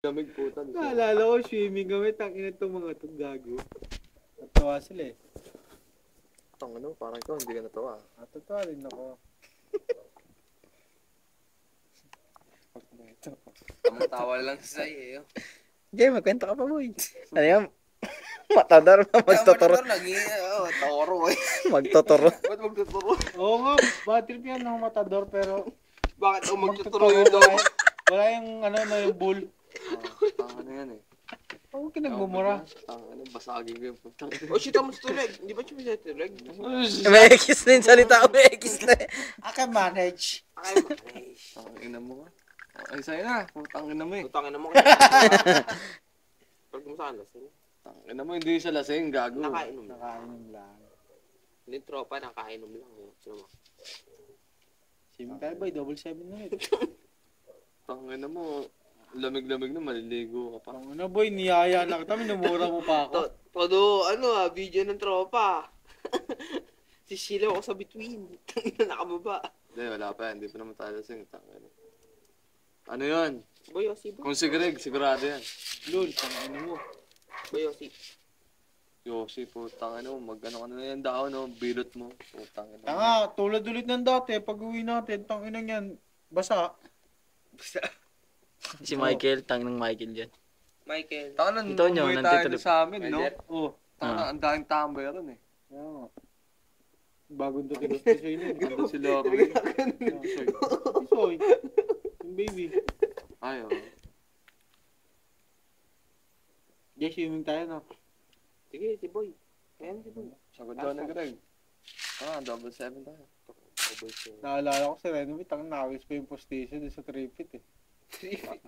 Lamig putan. Naalala ko, swimming kami, tangina itong mga itong gago. Natawa sila eh. Ano, parang ikaw, hindi ka natawa. Natatawa rin ako. Tamang-tawa lang sa iyo. Jay, magkwento ka pa, boy. Ano yan? Matador pa, magtotoro. Toro eh. Magtotoro. Ba't magtuturo? Oo nga, bad trip yan ng matador pero... Bakit ako magtuturo yun daw? Wala yung ano na yung bull. Ano yan eh. Oo, kinagmumura. Ano, basagin ko yung putang. Oh shit, ako tuleg. Hindi ba siya tuleg? May X na yung salita. May X na. I can manage. Ay, manage. Tangina mo ka. Ay, sa'yo na. Putangin mo eh. Putangin mo. Pag mo saan lasing? Tangina mo, hindi siya lasing. Gago. Nakainom lang. Nakainom lang. Hindi tropa, nakainom lang. Sino mo? Swimming tayo boy, double 7 na rin. Tangina mo. Lamig-lamig na, maliligo ka pa. Ano boy, niyaya na kita, minumura mo pa ako. Todo, video ng tropa. Si Sheila ako sa between. Tangina nakababa. Hindi, wala pa yan. Hindi pa naman tayo lasing. Tangina. Ano yun? Boy, Yossi ba? Kung si Greg, sigurado yan. Lul, tangina mo. Boy, Yossi. Yoshi, putang ano, mag-ano ka na yan daw, no? Bilot mo. Putang ano. Tanga, tulad ulit ng dati, pag uwi natin, tangina niyan, basa. Si Michael, tangin ng Michael dyan. Michael. Taka na, Ito nyo, umuwi nandito tayo ulit. sa amin, no? Oh, Taka na, ang daming tambay ron eh. kaya nga. Bagong dating gusto siya yun. Ando si Lorwin. Soy, yung baby. Ay, oh. Yes, swimming tayo no. Sige, si Boy. Kaya si Boy. Sagot daw na Greg. Double 7 tayo. Naalala ko si Renovit, ang nakawis pa yung postation sa 3-feet eh.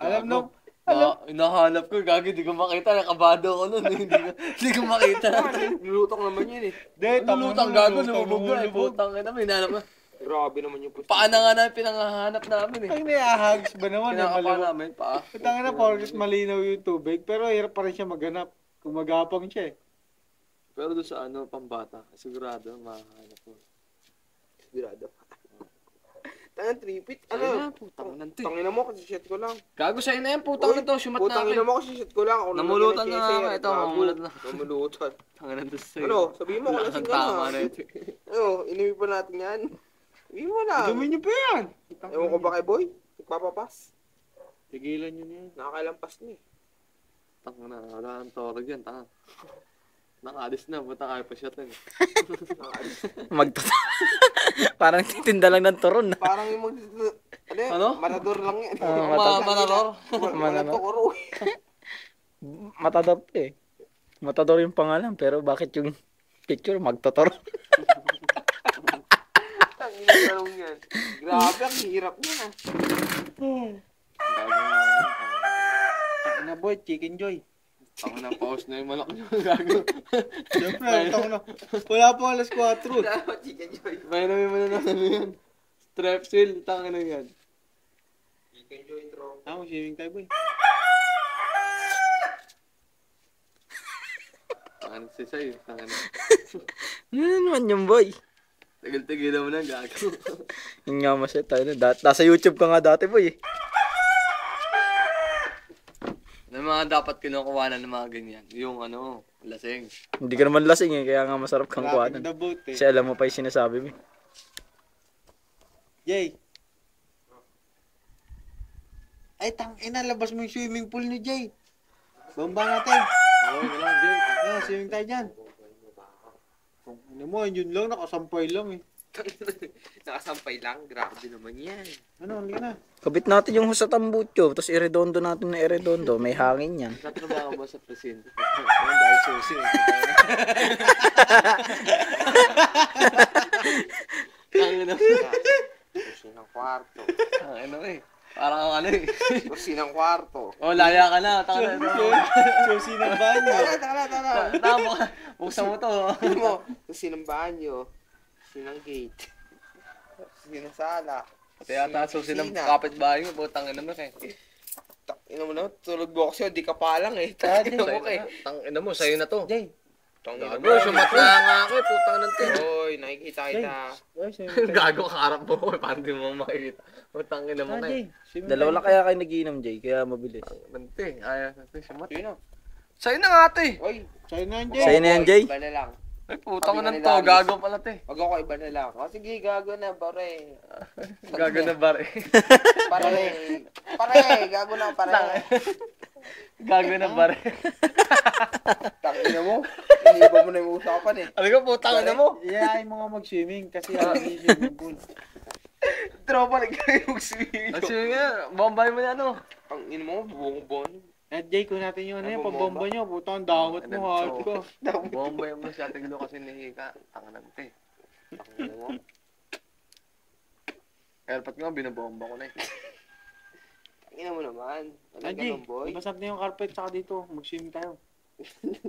Alam Alam no, no, hinahanap ko, gagi, di ko makita, nakabado ko nun, hindi ko makita. Lulutok naman yun eh. Lulutang gago, lumubog na, putang ina, hinanap na. Grabe naman yung pusto. Paan na nga namin pinangahanap namin eh. ang niyahags ba naman? Kinakapa namin, paa. Tanga na porkit malinaw yung tubig, pero hirap pa rin siya maghanap. Kung magapang siya eh. Pero doon sa ano, pambata, sigurado, mahahanap mo. Sigurado. Tangan 3 feet. Ayun na, putang ina to eh. Tangina mo kasi shit ko lang. Gago sa'yo na yan, putang na to, sumat Putangin namin. mo kasi shit ko lang. Ako Namulutan na nga, ito, namulutan na. Namulutan. Tanga na to sa'yo. Ano, sabihin mo kung lasing ka Tama na. na ito. Ano, inuwi pa natin yan. Sabihin mo lang. Inumin niyo pa yan. Ewan ko ba kay Boy? Nagpapapas. Tigilan niyo na yan. Nakakailampas na eh. Tanga na, wala nang torog yan, tanga. Nakalis na, buta kaya pa shot na eh. Magtotoro. Parang titinda lang ng turon. Parang yung Ano? matador lang yan. Manador? Manador. Matador to eh. Matador yung pangalan, pero bakit yung picture magtotoro? Tangina tanong yan. Grabe, ang hirap niya. Tanga na boy, chicken joy. Tanga na, pause na yung malak nyo. Gago. Siyempre, tanga na. Wala pa alas 4. Dapat chicken joy. May namin mo na ano yan. Strepsil, tanga na yan. Chicken joy, bro. Swimming tayo boy. Tanga na si Say, tanga na. Ano naman yung boy? Tigil-tigil mo na, gago. Yung nga masaya tayo na. Nasa YouTube ka nga dati boy eh. Ano mga dapat kinukuha na ng mga ganyan? Yung ano, lasing. Hindi ka naman lasing eh, kaya nga masarap kang Malapit kuhanan. the boat eh. Kasi alam mo pa yung sinasabi mo. Jay. Ay, labas mo yung swimming pool ni Jay. Bamba natin. Okay na lang, Jake. Swimming tayo dyan. Ano mo, yun lang, nakasampay lang eh. Nakasampay lang. Grabe naman yan. Ano, halika na. Kabit natin yung sa tambutyo, tapos iredondo natin na iredondo. May hangin yan. Katrabaho ba sa presinto? Ayun, dahil susi. Tanga na. Susi ng kwarto. Tanga na eh. Parang ano eh. Susi ng kwarto. Oh, laya ka na. Tanga na. Susi ng banyo. Tara. Tama ka. Buksan mo to. Ano mo? Susi ng banyo. Susi ng gate. Susi ng sala. Kaya susi ng kapitbahay mo. Butang ina mo eh. Ino mo na, tulog mo kasi di ka pa lang eh. Sa'yo na. Tang ina mo, sa'yo na to. Jay, Tangina Gago, sumatla nga ako eh, putang ng tin. Oy, nakikita kita. Ay, swimming tayo. Gago, kaharap mo ko eh, paano di mo makikita? Putang ina mo Ah, nga Jay, eh. swimming Dalawa tayo. lang kaya kayo nagiinom, Jay, kaya mabilis. Bante, ayaw natin sumat. Sino? Sa'yo na nga ate. Oy, Sa'yo na yan, Jay. Sa'yo na yan, Jay. Iba na lang. Ay, putang Sabi ina nga ni to, Darius. gago pala te. Wag ako iba na lang. O sige, gago na, pare. Gago na bare. Pare. Pare, gago na, pare. Gago na bare. Tangina mo. Hindi ba mo na yung usapan eh. Ano ka, putang ina mo? Iyayain mo nga mag-swimming kasi alam niyo yung swimming pool. Tropa, nagkayo mag-swimming. Kasi nga, bombay mo na ano. Ang ina mo, bubong-bong. At Jay, kung natin yung ano Ano, yung pambomba nyo, putang damot mo, heart ko. Bombay mo siya, tiglo kasi nahika. Tangan te. Tangina mo. Airpot nga, binabomba ko na eh. Tangina mo naman. Ano Ah, Jay, ganun, boy? ibasap na yung carpet saka dito, mag-swimming tayo.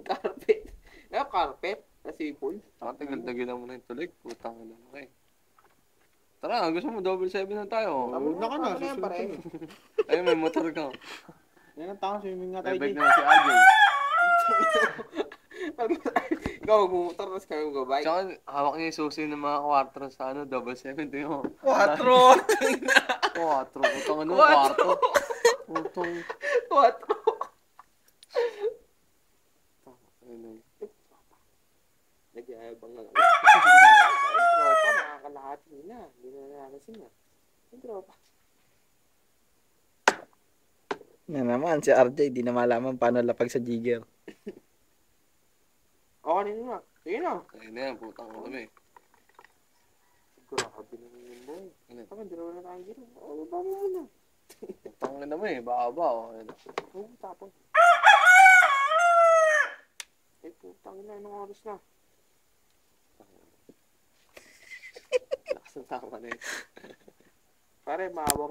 Carpet. Ano, carpet? Na sipol? Saka tagal-tagal mo na yung tulig. Putang ina mo eh. Tara, gusto mo double 7 na tayo. Huwag na ka na, Tama yan, susunod pare. ka. Ay, may motor ka. Yan ang tao, swimming nga May tayo, bike Jay. na si RJ. Ikaw, magmumotor, tapos kami magbabike. Tsaka hawak niya yung susi ng mga kwarto sa ano, double 7. Tingnan mo. 4. Kwarto. Putang ano, Kwarto. kwarto. Putang. 4. Nagyayabang na lang. Ay, tropa, nakakalahati na. Hindi na nalalasing na. Ay, tropa. Na naman, si RJ, di na malaman paano lapag sa jigger. O, kanino na? Sige na. Ayun na yan, putang ano eh. Grabe naman yun, boy. Ano? Tama, dalawa na tayo dito. O, baba mo muna. Putang ina mo eh, baba oh. Ayun. Oo, tapon. Ay, putang ina, anong oras na? Lakas ng tama na eh. Pare, maawa